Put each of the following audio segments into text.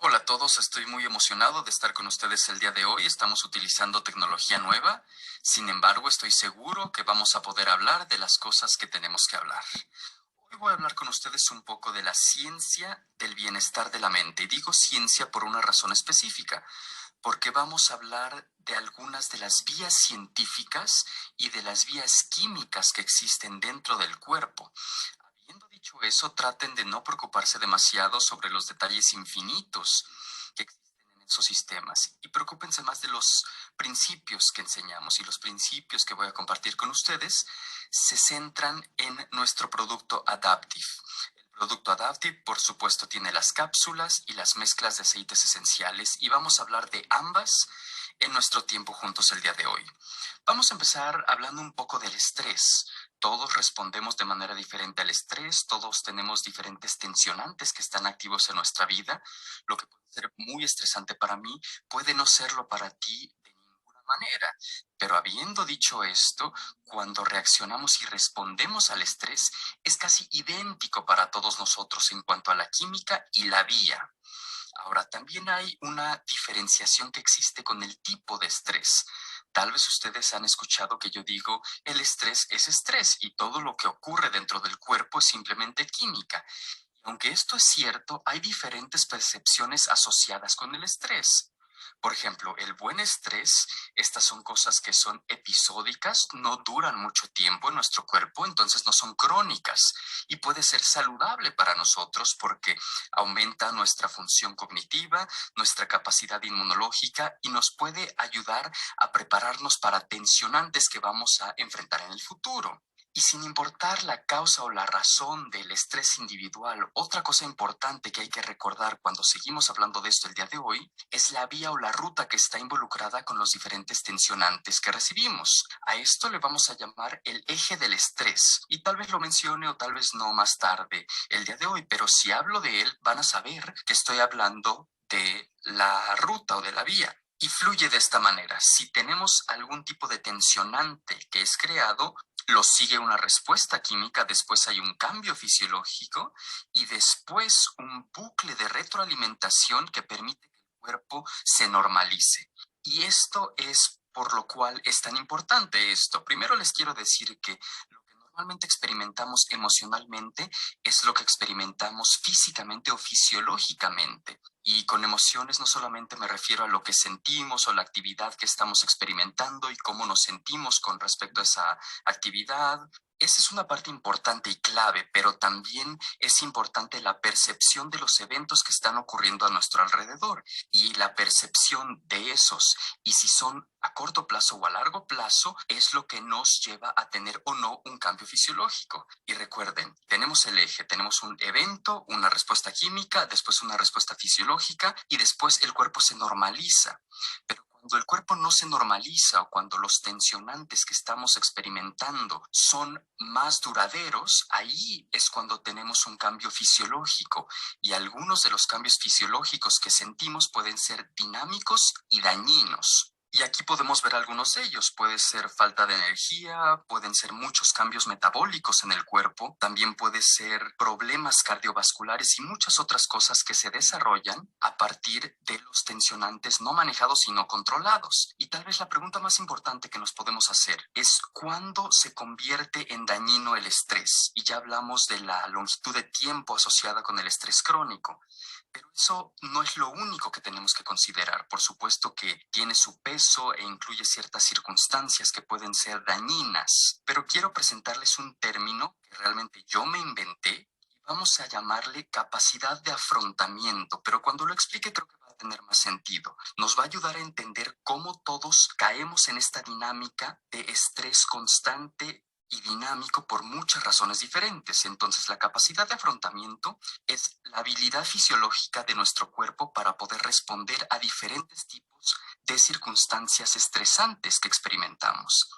Hola a todos, estoy muy emocionado de estar con ustedes el día de hoy. Estamos utilizando tecnología nueva. Sin embargo, estoy seguro que vamos a poder hablar de las cosas que tenemos que hablar. Hoy voy a hablar con ustedes un poco de la ciencia del bienestar de la mente. Y digo ciencia por una razón específica, porque vamos a hablar de algunas de las vías científicas y de las vías químicas que existen dentro del cuerpo. Habiendo dicho eso, traten de no preocuparse demasiado sobre los detalles infinitos que existen en esos sistemas y preocúpense más de los principios que enseñamos. Y los principios que voy a compartir con ustedes se centran en nuestro producto Adaptive. El producto Adaptive, por supuesto, tiene las cápsulas y las mezclas de aceites esenciales y vamos a hablar de ambas en nuestro tiempo juntos el día de hoy. Vamos a empezar hablando un poco del estrés. Todos respondemos de manera diferente al estrés, todos tenemos diferentes tensionantes que están activos en nuestra vida. Lo que puede ser muy estresante para mí puede no serlo para ti de ninguna manera. Pero habiendo dicho esto, cuando reaccionamos y respondemos al estrés, es casi idéntico para todos nosotros en cuanto a la química y la vía. Ahora, también hay una diferenciación que existe con el tipo de estrés. Tal vez ustedes han escuchado que yo digo, el estrés es estrés y todo lo que ocurre dentro del cuerpo es simplemente química. Y aunque esto es cierto, hay diferentes percepciones asociadas con el estrés. Por ejemplo, el buen estrés, estas son cosas que son episódicas, no duran mucho tiempo en nuestro cuerpo, entonces no son crónicas y puede ser saludable para nosotros porque aumenta nuestra función cognitiva, nuestra capacidad inmunológica y nos puede ayudar a prepararnos para tensionantes que vamos a enfrentar en el futuro. Y sin importar la causa o la razón del estrés individual, otra cosa importante que hay que recordar cuando seguimos hablando de esto el día de hoy es la vía o la ruta que está involucrada con los diferentes tensionantes que recibimos. A esto le vamos a llamar el eje del estrés. Y tal vez lo mencione o tal vez no más tarde el día de hoy, pero si hablo de él van a saber que estoy hablando de la ruta o de la vía. Y fluye de esta manera. Si tenemos algún tipo de tensionante que es creado, lo sigue una respuesta química, después hay un cambio fisiológico y después un bucle de retroalimentación que permite que el cuerpo se normalice. Y esto es por lo cual es tan importante esto. Primero les quiero decir que lo que normalmente experimentamos emocionalmente es lo que experimentamos físicamente o fisiológicamente. Y con emociones no solamente me refiero a lo que sentimos o la actividad que estamos experimentando y cómo nos sentimos con respecto a esa actividad. Esa es una parte importante y clave, pero también es importante la percepción de los eventos que están ocurriendo a nuestro alrededor y la percepción de esos. Y si son a corto plazo o a largo plazo, es lo que nos lleva a tener o no un cambio fisiológico. Y recuerden, tenemos el eje, tenemos un evento, una respuesta química, después una respuesta fisiológica y después el cuerpo se normaliza. Pero cuando el cuerpo no se normaliza o cuando los tensionantes que estamos experimentando son más duraderos, ahí es cuando tenemos un cambio fisiológico y algunos de los cambios fisiológicos que sentimos pueden ser dinámicos y dañinos. Y aquí podemos ver algunos de ellos. Puede ser falta de energía, pueden ser muchos cambios metabólicos en el cuerpo, también puede ser problemas cardiovasculares y muchas otras cosas que se desarrollan a partir de los tensionantes no manejados y no controlados. Y tal vez la pregunta más importante que nos podemos hacer es ¿cuándo se convierte en dañino el estrés? Y ya hablamos de la longitud de tiempo asociada con el estrés crónico. Pero eso no es lo único que tenemos que considerar. Por supuesto que tiene su peso e incluye ciertas circunstancias que pueden ser dañinas. Pero quiero presentarles un término que realmente yo me inventé y vamos a llamarle capacidad de afrontamiento. Pero cuando lo explique creo que va a tener más sentido. Nos va a ayudar a entender cómo todos caemos en esta dinámica de estrés constante y dinámico por muchas razones diferentes. Entonces, la capacidad de afrontamiento es la habilidad fisiológica de nuestro cuerpo para poder responder a diferentes tipos de circunstancias estresantes que experimentamos.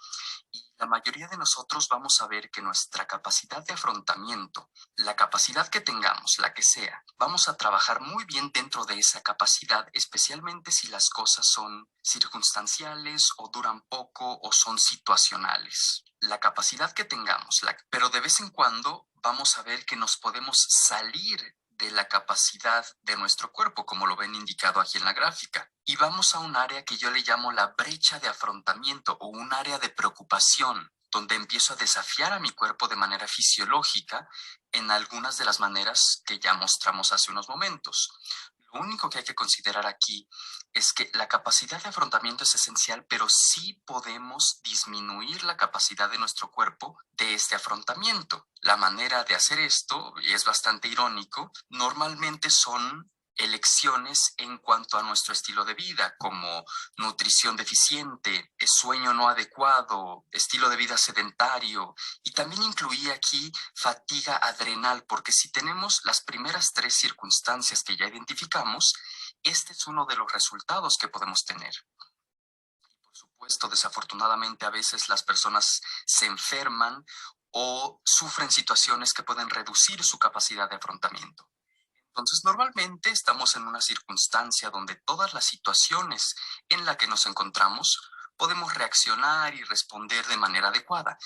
Y la mayoría de nosotros vamos a ver que nuestra capacidad de afrontamiento, la capacidad que tengamos, la que sea, vamos a trabajar muy bien dentro de esa capacidad, especialmente si las cosas son circunstanciales o duran poco o son situacionales. La capacidad que tengamos, pero de vez en cuando vamos a ver que nos podemos salir de la capacidad de nuestro cuerpo, como lo ven indicado aquí en la gráfica. Y vamos a un área que yo le llamo la brecha de afrontamiento o un área de preocupación, donde empiezo a desafiar a mi cuerpo de manera fisiológica en algunas de las maneras que ya mostramos hace unos momentos. Lo único que hay que considerar aquí es que la capacidad de afrontamiento es esencial, pero sí podemos disminuir la capacidad de nuestro cuerpo de este afrontamiento. La manera de hacer esto, y es bastante irónico, normalmente son elecciones en cuanto a nuestro estilo de vida, como nutrición deficiente, sueño no adecuado, estilo de vida sedentario, y también incluí aquí fatiga adrenal, porque si tenemos las primeras tres circunstancias que ya identificamos, este es uno de los resultados que podemos tener. Por supuesto, desafortunadamente a veces las personas se enferman o sufren situaciones que pueden reducir su capacidad de afrontamiento. Entonces, normalmente estamos en una circunstancia donde todas las situaciones en las que nos encontramos podemos reaccionar y responder de manera adecuada.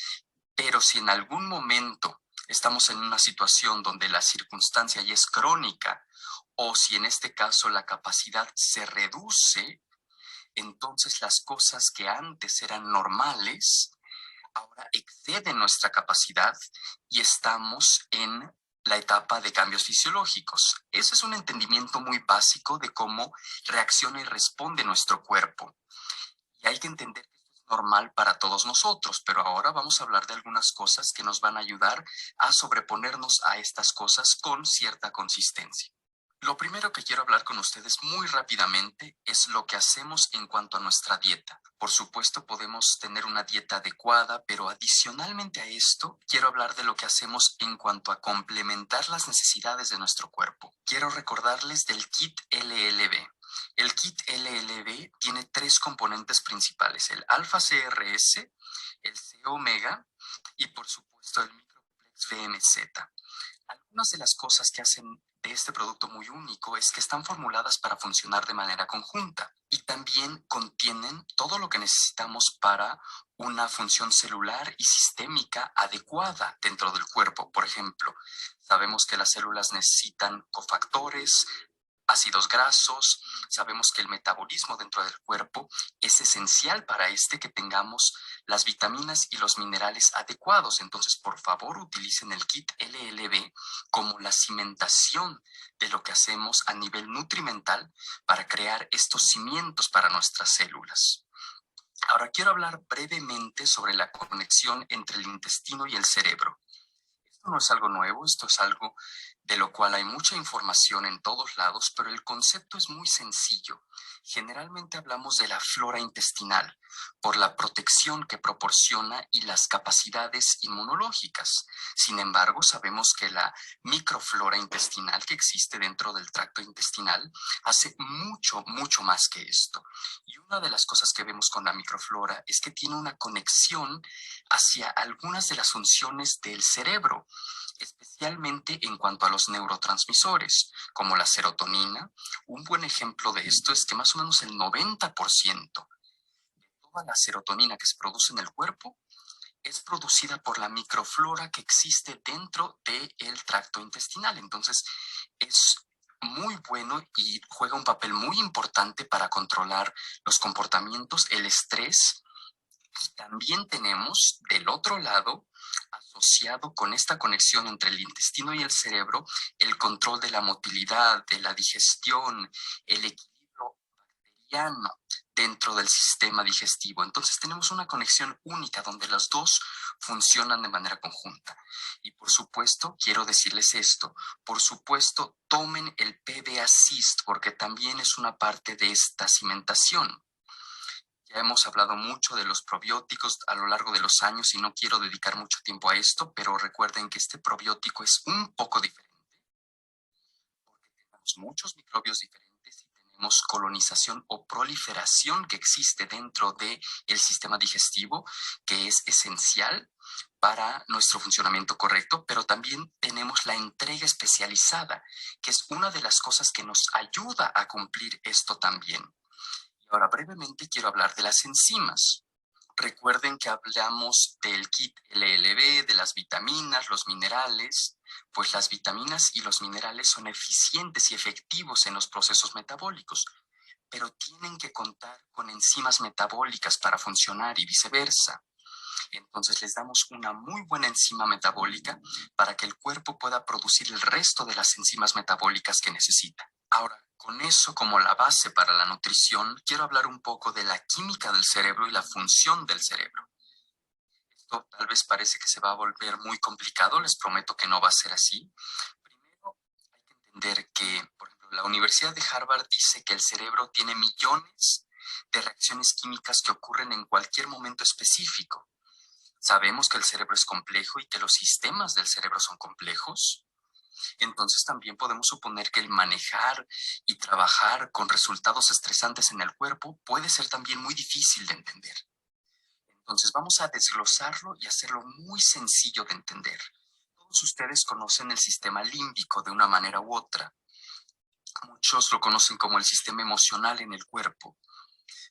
Pero si en algún momento estamos en una situación donde la circunstancia ya es crónica, o si en este caso la capacidad se reduce, entonces las cosas que antes eran normales ahora exceden nuestra capacidad y estamos en la etapa de cambios fisiológicos. Ese es un entendimiento muy básico de cómo reacciona y responde nuestro cuerpo. Y hay que entender que esto es normal para todos nosotros, pero ahora vamos a hablar de algunas cosas que nos van a ayudar a sobreponernos a estas cosas con cierta consistencia. Lo primero que quiero hablar con ustedes muy rápidamente es lo que hacemos en cuanto a nuestra dieta. Por supuesto, podemos tener una dieta adecuada, pero adicionalmente a esto, quiero hablar de lo que hacemos en cuanto a complementar las necesidades de nuestro cuerpo. Quiero recordarles del kit LLB. El kit LLB tiene tres componentes principales: el alfa-CRS, el C-omega y por supuesto el microplex VMZ. Algunas de las cosas que hacen de este producto muy único es que están formuladas para funcionar de manera conjunta y también contienen todo lo que necesitamos para una función celular y sistémica adecuada dentro del cuerpo. Por ejemplo, sabemos que las células necesitan cofactores, ácidos grasos, sabemos que el metabolismo dentro del cuerpo es esencial para que tengamos las vitaminas y los minerales adecuados. Entonces, por favor, utilicen el kit LLB como la cimentación de lo que hacemos a nivel nutrimental para crear estos cimientos para nuestras células. Ahora quiero hablar brevemente sobre la conexión entre el intestino y el cerebro. Esto no es algo nuevo, esto es algo de lo cual hay mucha información en todos lados, pero el concepto es muy sencillo. Generalmente hablamos de la flora intestinal por la protección que proporciona y las capacidades inmunológicas. Sin embargo, sabemos que la microflora intestinal que existe dentro del tracto intestinal hace mucho, mucho más que esto. Y una de las cosas que vemos con la microflora es que tiene una conexión hacia algunas de las funciones del cerebro, especialmente en cuanto a los neurotransmisores, como la serotonina. Un buen ejemplo de esto es que más o menos el 90% de toda la serotonina que se produce en el cuerpo es producida por la microflora que existe dentro del tracto intestinal. Entonces, es muy bueno y juega un papel muy importante para controlar los comportamientos, el estrés. Y también tenemos del otro lado, asociado con esta conexión entre el intestino y el cerebro, el control de la motilidad, de la digestión, el equilibrio bacteriano dentro del sistema digestivo. Entonces tenemos una conexión única donde las dos funcionan de manera conjunta. Y por supuesto, quiero decirles esto, por supuesto, tomen el PBA-CIST porque también es una parte de esta cimentación. Ya hemos hablado mucho de los probióticos a lo largo de los años y no quiero dedicar mucho tiempo a esto, pero recuerden que este probiótico es un poco diferente porque tenemos muchos microbios diferentes y tenemos colonización o proliferación que existe dentro del sistema digestivo, que es esencial para nuestro funcionamiento correcto, pero también tenemos la entrega especializada, que es una de las cosas que nos ayuda a cumplir esto también. Ahora, brevemente quiero hablar de las enzimas. Recuerden que hablamos del kit LLB, de las vitaminas, los minerales. pues las vitaminas y los minerales son eficientes y efectivos en los procesos metabólicos, pero tienen que contar con enzimas metabólicas para funcionar y viceversa. Entonces les damos una muy buena enzima metabólica para que el cuerpo pueda producir el resto de las enzimas metabólicas que necesita. Ahora, con eso como la base para la nutrición, quiero hablar un poco de la química del cerebro y la función del cerebro. Esto tal vez parece que se va a volver muy complicado, les prometo que no va a ser así. Primero, hay que entender que, por ejemplo, la Universidad de Harvard dice que el cerebro tiene millones de reacciones químicas que ocurren en cualquier momento específico. Sabemos que el cerebro es complejo y que los sistemas del cerebro son complejos. Entonces también podemos suponer que el manejar y trabajar con resultados estresantes en el cuerpo puede ser también muy difícil de entender. Entonces vamos a desglosarlo y hacerlo muy sencillo de entender. Todos ustedes conocen el sistema límbico de una manera u otra. Muchos lo conocen como el sistema emocional en el cuerpo.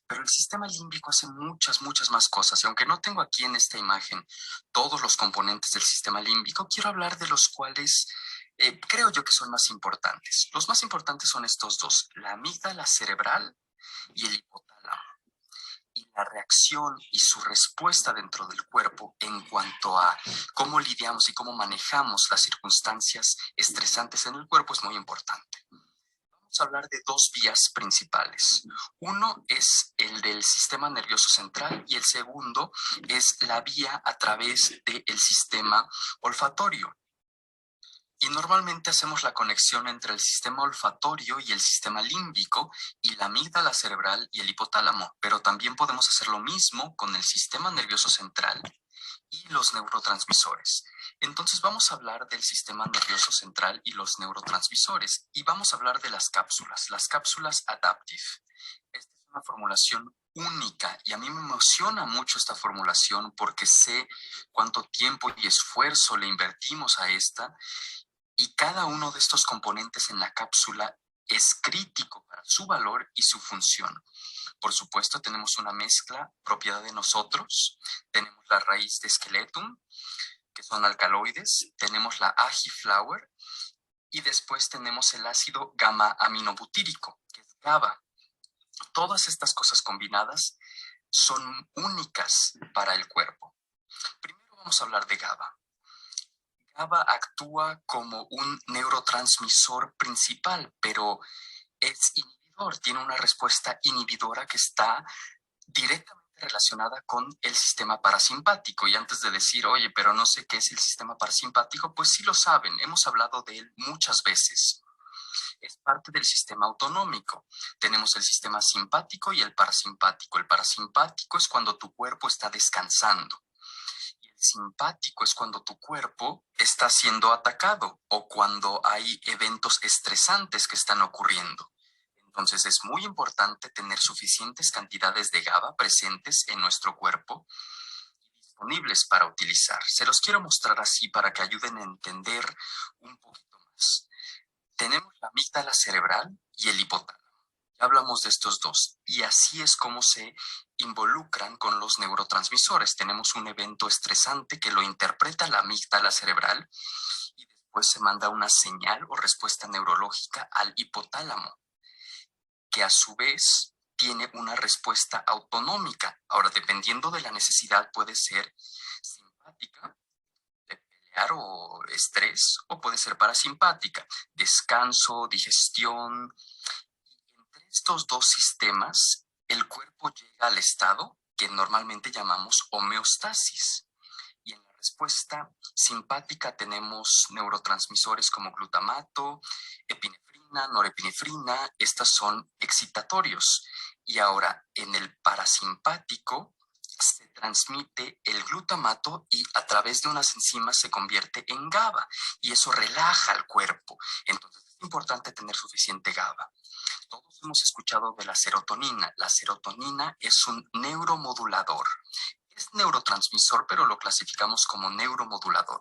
Pero el sistema límbico hace muchas más cosas. Y aunque no tengo aquí en esta imagen todos los componentes del sistema límbico, quiero hablar de los cuales creo yo que son más importantes. Los más importantes son estos dos, la amígdala cerebral y el hipotálamo. Y la reacción y su respuesta dentro del cuerpo en cuanto a cómo lidiamos y cómo manejamos las circunstancias estresantes en el cuerpo es muy importante. Vamos a hablar de dos vías principales. Uno es el del sistema nervioso central y el segundo es la vía a través del sistema olfatorio. Y normalmente hacemos la conexión entre el sistema olfatorio y el sistema límbico y la amígdala cerebral y el hipotálamo, pero también podemos hacer lo mismo con el sistema nervioso central y los neurotransmisores. Entonces vamos a hablar del sistema nervioso central y los neurotransmisores y vamos a hablar de las cápsulas Adaptive. Esta es una formulación única y a mí me emociona mucho esta formulación porque sé cuánto tiempo y esfuerzo le invertimos a esta y cada uno de estos componentes en la cápsula es crítico para su valor y su función. Por supuesto, tenemos una mezcla propiedad de nosotros, tenemos la raíz de Skeletum, que son alcaloides, tenemos la agiflower y después tenemos el ácido gamma-aminobutírico, que es GABA. Todas estas cosas combinadas son únicas para el cuerpo. Primero vamos a hablar de GABA. GABA actúa como un neurotransmisor principal, pero es inhibidor, tiene una respuesta inhibidora que está directamente relacionada con el sistema parasimpático. Y antes de decir, oye, pero no sé qué es el sistema parasimpático, pues sí lo saben, hemos hablado de él muchas veces. Es parte del sistema autonómico. Tenemos el sistema simpático y el parasimpático. El parasimpático es cuando tu cuerpo está descansando. Y el simpático es cuando tu cuerpo está siendo atacado o cuando hay eventos estresantes que están ocurriendo. Entonces es muy importante tener suficientes cantidades de GABA presentes en nuestro cuerpo y disponibles para utilizar. Se los quiero mostrar así para que ayuden a entender un poquito más. Tenemos la amígdala cerebral y el hipotálamo. Ya hablamos de estos dos y así es como se involucran con los neurotransmisores. Tenemos un evento estresante que lo interpreta la amígdala cerebral y después se manda una señal o respuesta neurológica al hipotálamo, que a su vez tiene una respuesta autonómica. Ahora, dependiendo de la necesidad, puede ser simpática, de pelear o estrés, o puede ser parasimpática, descanso, digestión. Y entre estos dos sistemas, el cuerpo llega al estado que normalmente llamamos homeostasis. Y en la respuesta simpática tenemos neurotransmisores como glutamato, epinefrina, norepinefrina. Estas son excitatorios. Y ahora, en el parasimpático se transmite el glutamato y a través de unas enzimas se convierte en GABA. Y eso relaja al cuerpo. Entonces es importante tener suficiente GABA. Todos hemos escuchado de la serotonina. La serotonina es un neuromodulador. Es neurotransmisor, pero lo clasificamos como neuromodulador.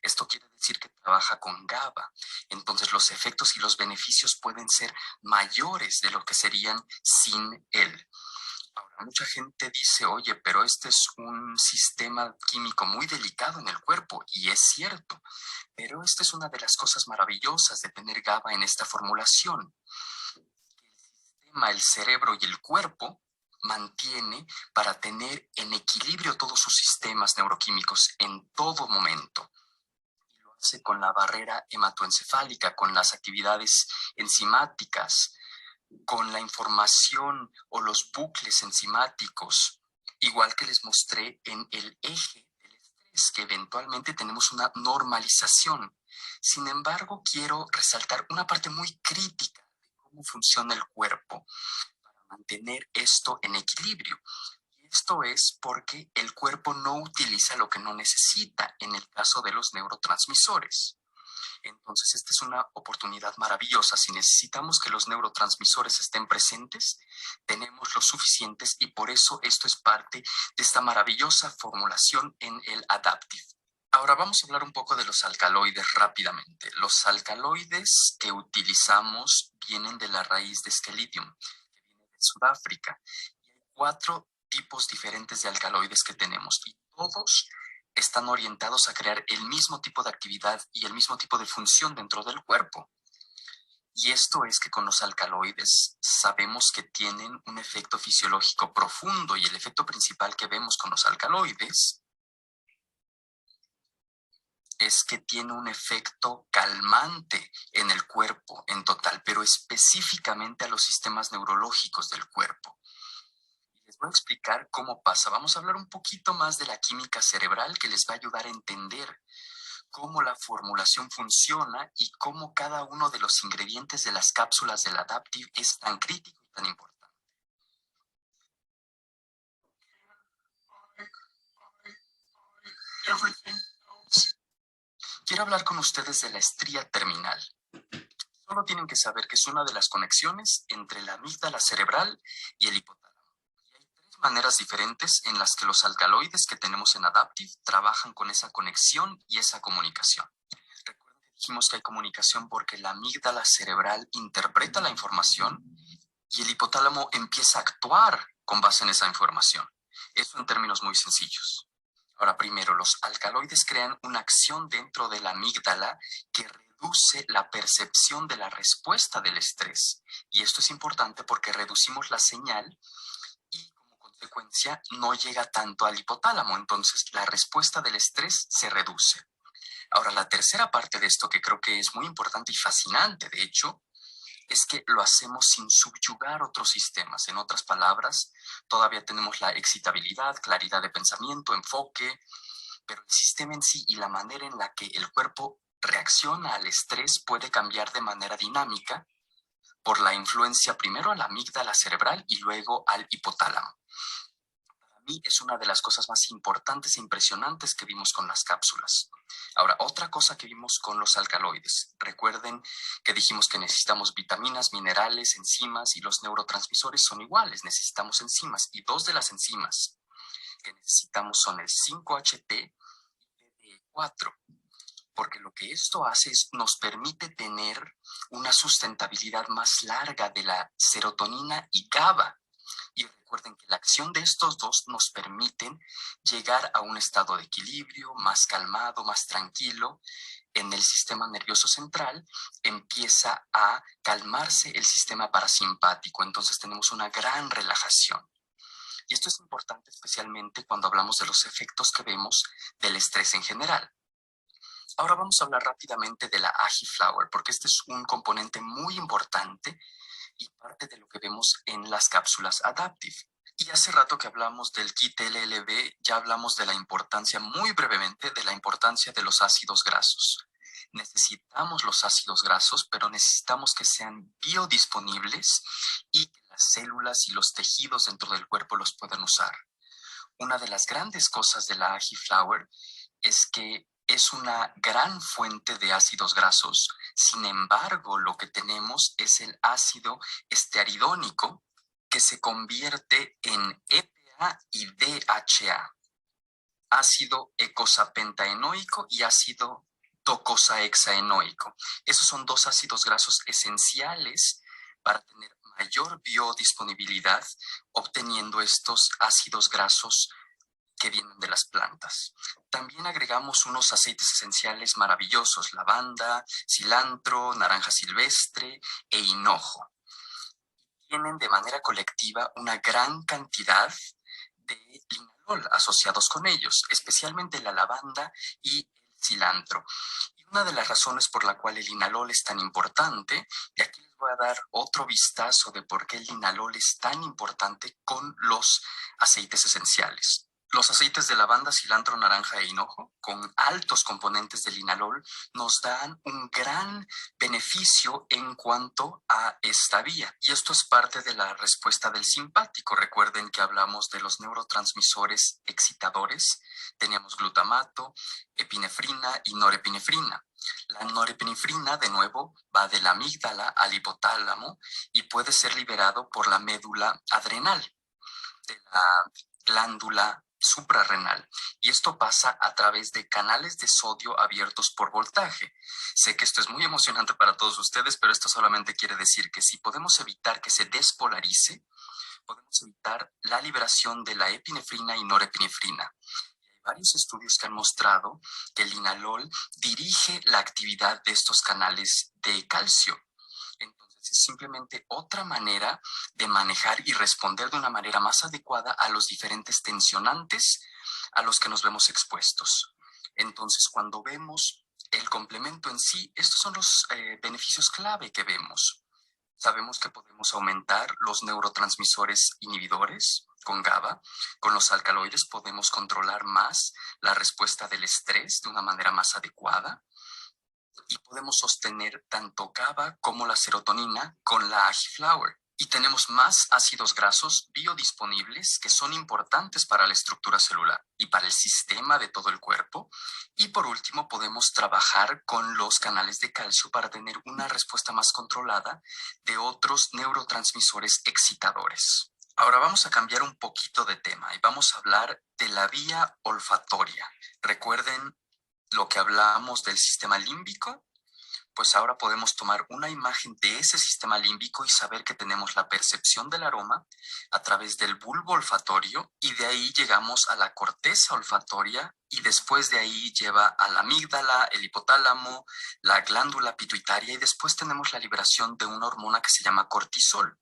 Esto quiere decir que trabaja con GABA. Entonces los efectos y los beneficios pueden ser mayores de lo que serían sin él. Ahora, mucha gente dice, oye, pero este es un sistema químico muy delicado en el cuerpo, y es cierto. Pero esta es una de las cosas maravillosas de tener GABA en esta formulación. El cerebro y el cuerpo mantiene para tener en equilibrio todos sus sistemas neuroquímicos en todo momento. Y lo hace con la barrera hematoencefálica, con las actividades enzimáticas, con la información o los bucles enzimáticos, igual que les mostré en el eje del estrés, que eventualmente tenemos una normalización. Sin embargo, quiero resaltar una parte muy crítica de cómo funciona el cuerpo para mantener esto en equilibrio. Y esto es porque el cuerpo no utiliza lo que no necesita en el caso de los neurotransmisores. Entonces, esta es una oportunidad maravillosa. Si necesitamos que los neurotransmisores estén presentes, tenemos los suficientes y por eso esto es parte de esta maravillosa formulación en el Adaptive. Ahora vamos a hablar un poco de los alcaloides rápidamente. Los alcaloides que utilizamos vienen de la raíz de Scelitium, que viene de Sudáfrica. Y hay 4 tipos diferentes de alcaloides que tenemos y todos están orientados a crear el mismo tipo de actividad y el mismo tipo de función dentro del cuerpo. Y esto es que con los alcaloides sabemos que tienen un efecto fisiológico profundo y el efecto principal que vemos con los alcaloides es que tiene un efecto calmante en el cuerpo en total, pero específicamente a los sistemas neurológicos del cuerpo. Les voy a explicar cómo pasa. Vamos a hablar un poquito más de la química cerebral que les va a ayudar a entender cómo la formulación funciona y cómo cada uno de los ingredientes de las cápsulas del Adaptive es tan crítico y tan importante. Quiero hablar con ustedes de la estría terminal. Solo tienen que saber que es una de las conexiones entre la amígdala cerebral y el hipotálamo. Y hay 3 maneras diferentes en las que los alcaloides que tenemos en Adaptive trabajan con esa conexión y esa comunicación. Recuerden que dijimos que hay comunicación porque la amígdala cerebral interpreta la información y el hipotálamo empieza a actuar con base en esa información. Eso en términos muy sencillos. Ahora, primero, los alcaloides crean una acción dentro de la amígdala que reduce la percepción de la respuesta del estrés. Y esto es importante porque reducimos la señal y como consecuencia no llega tanto al hipotálamo. Entonces, la respuesta del estrés se reduce. Ahora, la tercera parte de esto que creo que es muy importante y fascinante, de hecho, es que lo hacemos sin subyugar otros sistemas. En otras palabras, todavía tenemos la excitabilidad, claridad de pensamiento, enfoque, pero el sistema en sí y la manera en la que el cuerpo reacciona al estrés puede cambiar de manera dinámica por la influencia primero a la amígdala cerebral y luego al hipotálamo. Para mí es una de las cosas más importantes e impresionantes que vimos con las cápsulas. Ahora, otra cosa que vimos con los alcaloides. Recuerden que dijimos que necesitamos vitaminas, minerales, enzimas y los neurotransmisores son iguales. Necesitamos enzimas y 2 de las enzimas que necesitamos son el 5-HT y PDE4. Porque lo que esto hace es nos permite tener una sustentabilidad más larga de la serotonina y GABA. Y recuerden que la acción de estos dos nos permiten llegar a un estado de equilibrio, más calmado, más tranquilo. En el sistema nervioso central empieza a calmarse el sistema parasimpático, entonces tenemos una gran relajación. Y esto es importante especialmente cuando hablamos de los efectos que vemos del estrés en general. Ahora vamos a hablar rápidamente de la Agiflower, porque este es un componente muy importante y parte de lo que vemos en las cápsulas Adaptive. Y hace rato que hablamos del kit LLB, ya hablamos de la importancia, muy brevemente, de la importancia de los ácidos grasos. Necesitamos los ácidos grasos, pero necesitamos que sean biodisponibles y que las células y los tejidos dentro del cuerpo los puedan usar. Una de las grandes cosas de la Agiflower es que es una gran fuente de ácidos grasos. Sin embargo, lo que tenemos es el ácido estearidónico que se convierte en EPA y DHA, ácido eicosapentaenoico y ácido docosahexaenoico. Esos son 2 ácidos grasos esenciales para tener mayor biodisponibilidad, obteniendo estos ácidos grasos que vienen de las plantas. También agregamos unos aceites esenciales maravillosos: lavanda, cilantro, naranja silvestre e hinojo. Tienen de manera colectiva una gran cantidad de linalol asociados con ellos, especialmente la lavanda y el cilantro. Y una de las razones por la cual el linalol es tan importante, y aquí les voy a dar otro vistazo de por qué el linalol es tan importante con los aceites esenciales. Los aceites de lavanda, cilantro, naranja e hinojo, con altos componentes de linalol, nos dan un gran beneficio en cuanto a esta vía. Y esto es parte de la respuesta del simpático. Recuerden que hablamos de los neurotransmisores excitadores. Teníamos glutamato, epinefrina y norepinefrina. La norepinefrina, de nuevo, va de la amígdala al hipotálamo y puede ser liberado por la médula adrenal de la glándula suprarrenal, y esto pasa a través de canales de sodio abiertos por voltaje. Sé que esto es muy emocionante para todos ustedes, pero esto solamente quiere decir que si podemos evitar que se despolarice, podemos evitar la liberación de la epinefrina y norepinefrina. Hay varios estudios que han mostrado que el linalol dirige la actividad de estos canales de calcio. Entonces, es simplemente otra manera de manejar y responder de una manera más adecuada a los diferentes tensionantes a los que nos vemos expuestos. Entonces, cuando vemos el complemento en sí, estos son los beneficios clave que vemos. Sabemos que podemos aumentar los neurotransmisores inhibidores con GABA. Con los alcaloides podemos controlar más la respuesta del estrés de una manera más adecuada. Y podemos sostener tanto GABA como la serotonina con la Agiflower. Y tenemos más ácidos grasos biodisponibles que son importantes para la estructura celular y para el sistema de todo el cuerpo. Y por último, podemos trabajar con los canales de calcio para tener una respuesta más controlada de otros neurotransmisores excitadores. Ahora vamos a cambiar un poquito de tema y vamos a hablar de la vía olfatoria. Recuerden lo que hablamos del sistema límbico. Pues ahora podemos tomar una imagen de ese sistema límbico y saber que tenemos la percepción del aroma a través del bulbo olfatorio, y de ahí llegamos a la corteza olfatoria, y después de ahí lleva a la amígdala, el hipotálamo, la glándula pituitaria, y después tenemos la liberación de una hormona que se llama cortisol.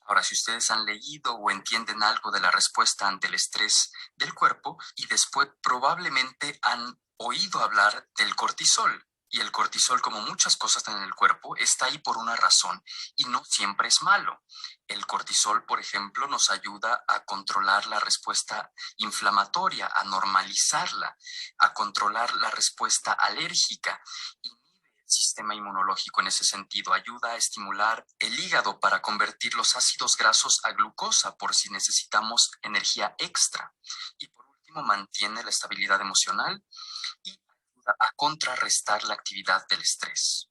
Ahora, si ustedes han leído o entienden algo de la respuesta ante el estrés del cuerpo, y después probablemente han oído hablar del cortisol. Y el cortisol, como muchas cosas en el cuerpo, está ahí por una razón y no siempre es malo. El cortisol, por ejemplo, nos ayuda a controlar la respuesta inflamatoria, a normalizarla, a controlar la respuesta alérgica. Sistema inmunológico en ese sentido, ayuda a estimular el hígado para convertir los ácidos grasos a glucosa por si necesitamos energía extra. Y por último, mantiene la estabilidad emocional y ayuda a contrarrestar la actividad del estrés.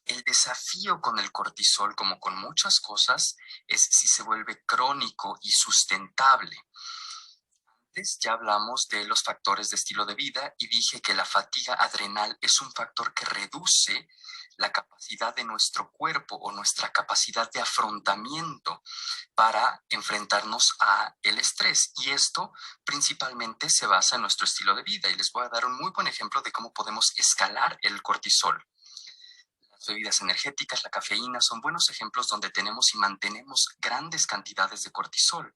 El desafío con el cortisol, como con muchas cosas, es si se vuelve crónico y sustentable. Antes ya hablamos de los factores de estilo de vida y dije que la fatiga adrenal es un factor que reduce la capacidad de nuestro cuerpo o nuestra capacidad de afrontamiento para enfrentarnos a el estrés. Y esto principalmente se basa en nuestro estilo de vida. Y les voy a dar un muy buen ejemplo de cómo podemos escalar el cortisol. Las bebidas energéticas, la cafeína, son buenos ejemplos donde tenemos y mantenemos grandes cantidades de cortisol.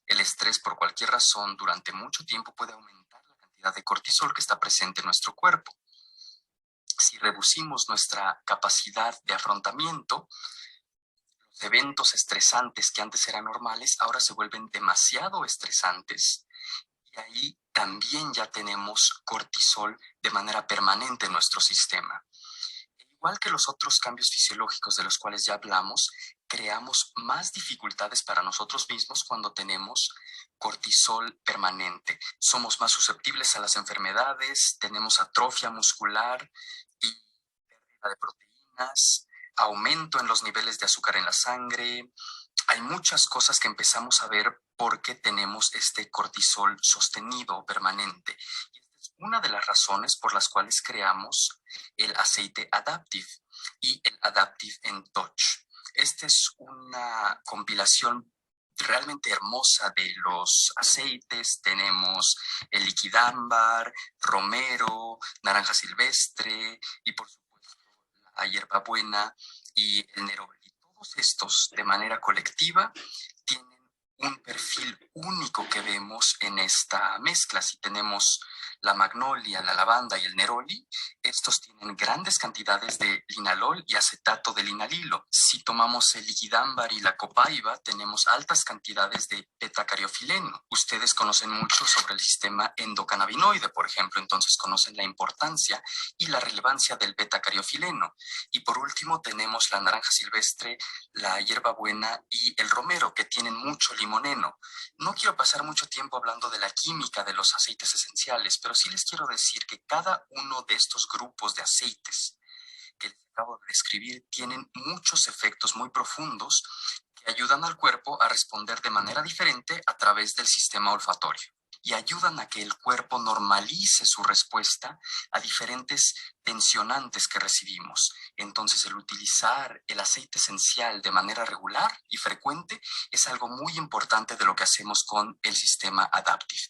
El estrés, por cualquier razón, durante mucho tiempo puede aumentar la cantidad de cortisol que está presente en nuestro cuerpo. Si reducimos nuestra capacidad de afrontamiento, los eventos estresantes que antes eran normales ahora se vuelven demasiado estresantes, y ahí también ya tenemos cortisol de manera permanente en nuestro sistema. Igual que los otros cambios fisiológicos de los cuales ya hablamos, creamos más dificultades para nosotros mismos cuando tenemos cortisol permanente. Somos más susceptibles a las enfermedades, tenemos atrofia muscular y pérdida de proteínas, aumento en los niveles de azúcar en la sangre. Hay muchas cosas que empezamos a ver porque tenemos este cortisol sostenido o permanente. Una de las razones por las cuales creamos el aceite Adaptive y el Adaptive en Touch. Esta es una compilación realmente hermosa de los aceites. Tenemos el liquidámbar, romero, naranja silvestre y por supuesto la hierbabuena y el neroli. Todos estos de manera colectiva tienen un perfil único que vemos en esta mezcla. Si tenemos la magnolia, la lavanda y el neroli, estos tienen grandes cantidades de linalol y acetato de linalilo. Si tomamos el liquidámbar y la copaiba, tenemos altas cantidades de betacariofileno. Ustedes conocen mucho sobre el sistema endocannabinoide, por ejemplo, entonces conocen la importancia y la relevancia del betacariofileno. Y por último tenemos la naranja silvestre, la hierbabuena y el romero, que tienen mucho limoneno. No quiero pasar mucho tiempo hablando de la química de los aceites esenciales, pero sí les quiero decir que cada uno de estos grupos de aceites que les acabo de describir tienen muchos efectos muy profundos que ayudan al cuerpo a responder de manera diferente a través del sistema olfatorio y ayudan a que el cuerpo normalice su respuesta a diferentes tensionantes que recibimos. Entonces, el utilizar el aceite esencial de manera regular y frecuente es algo muy importante de lo que hacemos con el sistema Adaptive.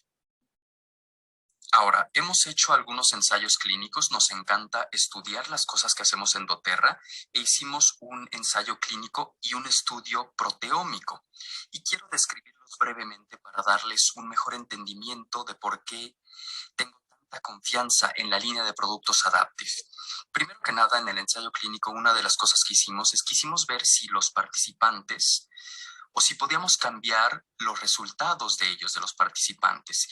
Ahora, hemos hecho algunos ensayos clínicos, nos encanta estudiar las cosas que hacemos en doTERRA e hicimos un ensayo clínico y un estudio proteómico. Y quiero describirlos brevemente para darles un mejor entendimiento de por qué tengo tanta confianza en la línea de productos Adaptive. Primero que nada, en el ensayo clínico, una de las cosas que hicimos es quisimos ver si los participantes o si podíamos cambiar los resultados de ellos, de los participantes.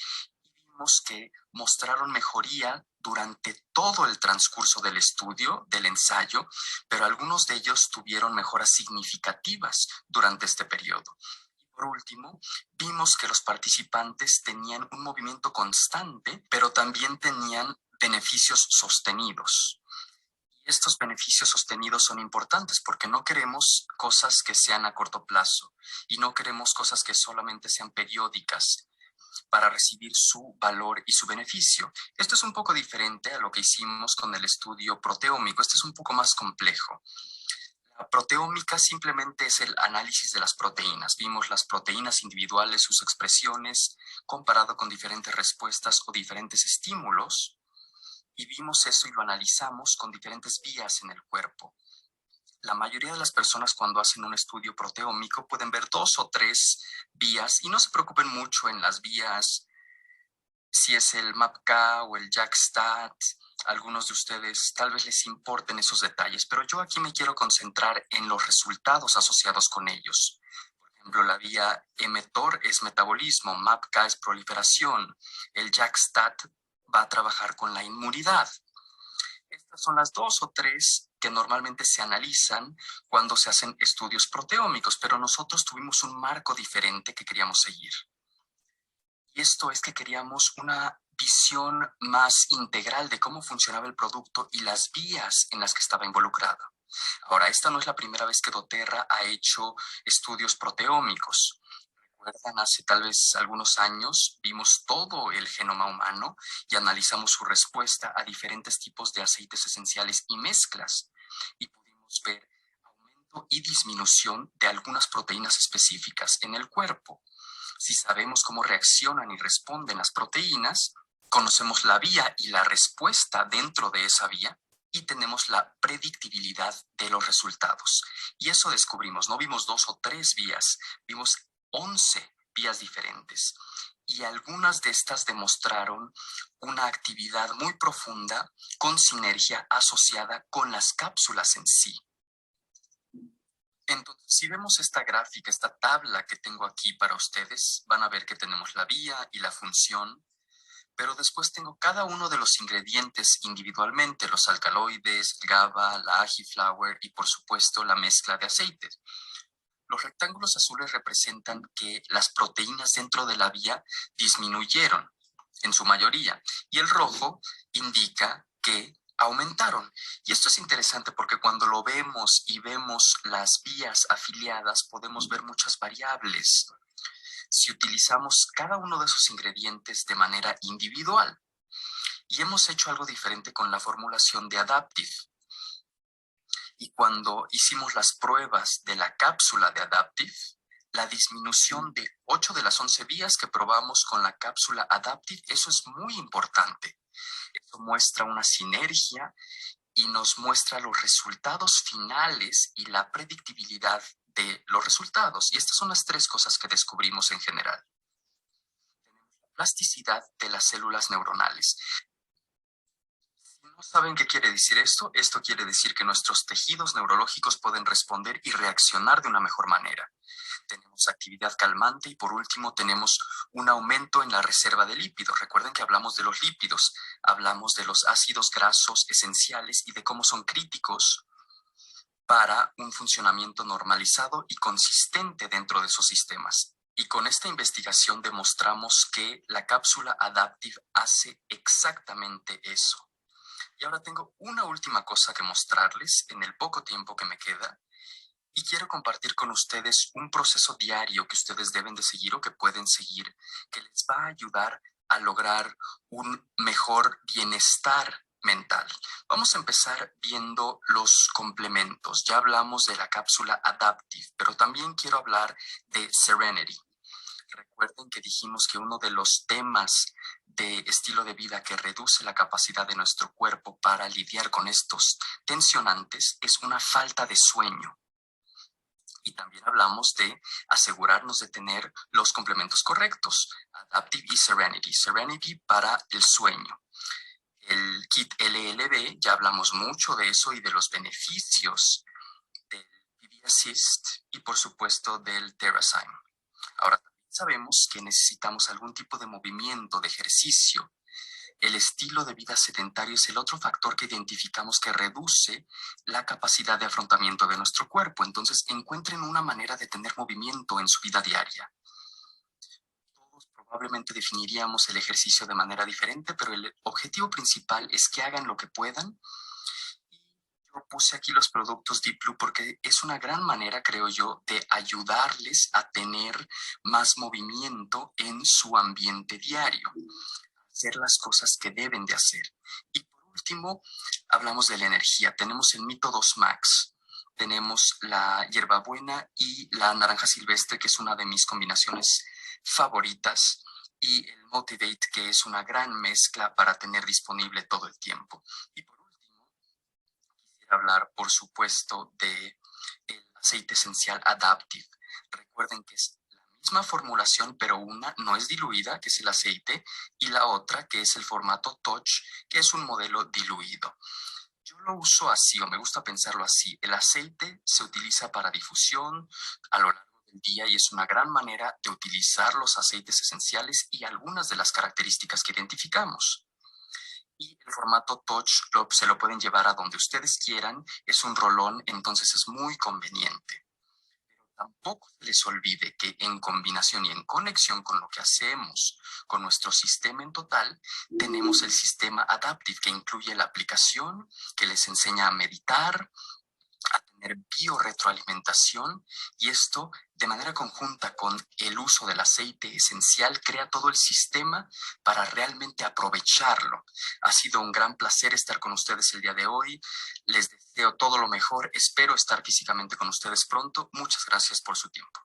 Vimos que mostraron mejoría durante todo el transcurso del estudio, del ensayo, pero algunos de ellos tuvieron mejoras significativas durante este periodo. Y por último, vimos que los participantes tenían un movimiento constante, pero también tenían beneficios sostenidos. Y estos beneficios sostenidos son importantes porque no queremos cosas que sean a corto plazo y no queremos cosas que solamente sean periódicas para recibir su valor y su beneficio. Esto es un poco diferente a lo que hicimos con el estudio proteómico. Este es un poco más complejo. La proteómica simplemente es el análisis de las proteínas. Vimos las proteínas individuales, sus expresiones, comparado con diferentes respuestas o diferentes estímulos, y vimos eso y lo analizamos con diferentes vías en el cuerpo. La mayoría de las personas cuando hacen un estudio proteómico pueden ver 2 o 3 vías y no se preocupen mucho en las vías, si es el MAPK o el JAK-STAT. Algunos de ustedes tal vez les importen esos detalles, pero yo aquí me quiero concentrar en los resultados asociados con ellos. Por ejemplo, la vía mTOR es metabolismo, MAPK es proliferación, el JAK-STAT va a trabajar con la inmunidad. Estas son las 2 o 3 que normalmente se analizan cuando se hacen estudios proteómicos, pero nosotros tuvimos un marco diferente que queríamos seguir. Y esto es que queríamos una visión más integral de cómo funcionaba el producto y las vías en las que estaba involucrado. Ahora, esta no es la primera vez que doTERRA ha hecho estudios proteómicos. Recuerdan, hace tal vez algunos años vimos todo el genoma humano y analizamos su respuesta a diferentes tipos de aceites esenciales y mezclas. Y pudimos ver aumento y disminución de algunas proteínas específicas en el cuerpo. Si sabemos cómo reaccionan y responden las proteínas, conocemos la vía y la respuesta dentro de esa vía y tenemos la predictibilidad de los resultados. Y eso descubrimos, no vimos 2 o 3 vías, vimos 11 vías diferentes. Y algunas de estas demostraron una actividad muy profunda con sinergia asociada con las cápsulas en sí. Entonces, si vemos esta gráfica, esta tabla que tengo aquí para ustedes, van a ver que tenemos la vía y la función, pero después tengo cada uno de los ingredientes individualmente, los alcaloides, el GABA, la agiflower y por supuesto la mezcla de aceites. Los rectángulos azules representan que las proteínas dentro de la vía disminuyeron en su mayoría y el rojo indica que aumentaron. Y esto es interesante porque cuando lo vemos y vemos las vías afiliadas podemos ver muchas variables si utilizamos cada uno de esos ingredientes de manera individual. Y hemos hecho algo diferente con la formulación de Adaptive. Y cuando hicimos las pruebas de la cápsula de Adaptive, la disminución de 8 de las 11 vías que probamos con la cápsula Adaptive. Eso es muy importante. Eso muestra una sinergia y nos muestra los resultados finales y la predictibilidad de los resultados. Y estas son las tres cosas que descubrimos en general. Tenemos la plasticidad de las células neuronales. Si no saben qué quiere decir esto, esto quiere decir que nuestros tejidos neurológicos pueden responder y reaccionar de una mejor manera. Tenemos actividad calmante y por último tenemos un aumento en la reserva de lípidos. Recuerden que hablamos de los lípidos, hablamos de los ácidos grasos esenciales y de cómo son críticos para un funcionamiento normalizado y consistente dentro de esos sistemas. Y con esta investigación demostramos que la cápsula Adaptive hace exactamente eso. Y ahora tengo una última cosa que mostrarles en el poco tiempo que me queda. Y quiero compartir con ustedes un proceso diario que ustedes deben de seguir o que pueden seguir, que les va a ayudar a lograr un mejor bienestar mental. Vamos a empezar viendo los complementos. Ya hablamos de la cápsula Adaptive, pero también quiero hablar de Serenity. Recuerden que dijimos que uno de los temas de estilo de vida que reduce la capacidad de nuestro cuerpo para lidiar con estos tensionantes es una falta de sueño. Y también hablamos de asegurarnos de tener los complementos correctos, Adaptive y Serenity. Serenity para el sueño. El kit LLB, ya hablamos mucho de eso y de los beneficios del PB Assist y por supuesto del TerraSign. Ahora, también sabemos que necesitamos algún tipo de movimiento, de ejercicio. El estilo de vida sedentario es el otro factor que identificamos que reduce la capacidad de afrontamiento de nuestro cuerpo. Entonces, encuentren una manera de tener movimiento en su vida diaria. Todos probablemente definiríamos el ejercicio de manera diferente, pero el objetivo principal es que hagan lo que puedan. Yo puse aquí los productos Deep Blue porque es una gran manera, creo yo, de ayudarles a tener más movimiento en su ambiente diario. Hacer las cosas que deben de hacer. Y por último, hablamos de la energía. Tenemos el Mito 2 Max, tenemos la hierbabuena y la naranja silvestre, que es una de mis combinaciones favoritas, y el Motivate, que es una gran mezcla para tener disponible todo el tiempo. Y por último, quisiera hablar, por supuesto, de el aceite esencial Adaptive. Recuerden que es misma formulación, pero una no es diluida, que es el aceite, y la otra, que es el formato Touch, que es un modelo diluido. Yo lo uso así, o me gusta pensarlo así. El aceite se utiliza para difusión a lo largo del día y es una gran manera de utilizar los aceites esenciales y algunas de las características que identificamos. Y el formato Touch se lo pueden llevar a donde ustedes quieran, es un rolón, entonces es muy conveniente. Tampoco se les olvide que en combinación y en conexión con lo que hacemos con nuestro sistema en total, tenemos el sistema Adaptive, que incluye la aplicación que les enseña a meditar, a tener biorretroalimentación, y esto de manera conjunta con el uso del aceite esencial crea todo el sistema para realmente aprovecharlo. Ha sido un gran placer estar con ustedes el día de hoy. Les deseo todo lo mejor. Espero estar físicamente con ustedes pronto. Muchas gracias por su tiempo.